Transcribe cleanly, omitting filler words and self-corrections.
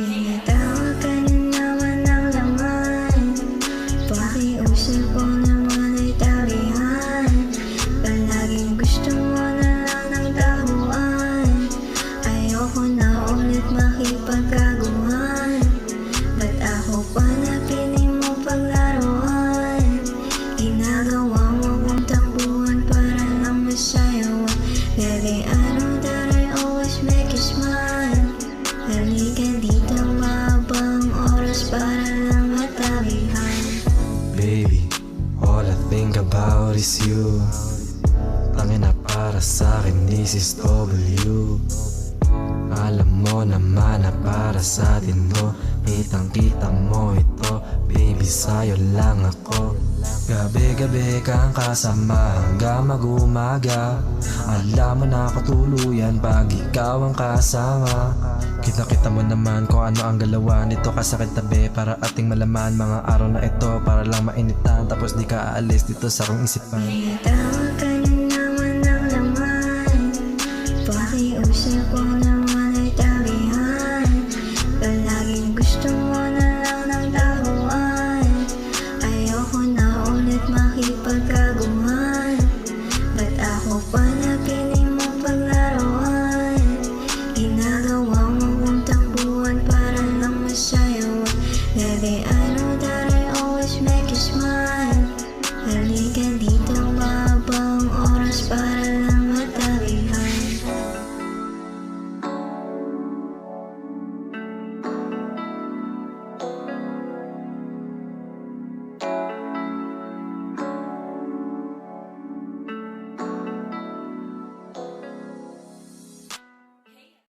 Tinatawag ka na naman ang laman, pakiusap ko naman ay tabihan. Palaging gusto mo na lang ng taguan, ayoko na ulit makipagkaguhan. Ba't ako pa napiling mo paglaruan? Ginagawa mo kong takbuhan para lang masayawan. Baby, I know that I always make you smile. Halika dito, mahabang oras para lang matabihan. Baby, all I think about is you. Tangin na para sa'kin, this is W. Alam mo naman na para sa atin to, kitang-kita mo ito. Baby, sa'yo lang ako. Gabi-gabi kang kasama hanggang mag-umaga. Alam mo na ako tuluyan pag ikaw ang kasama. Kita-kita mo naman kung ano ang galawan nito, kasakit tabi para ating malaman mga araw na ito, para lang mainitan tapos di ka aalis dito sa akong isipan. Tinatawag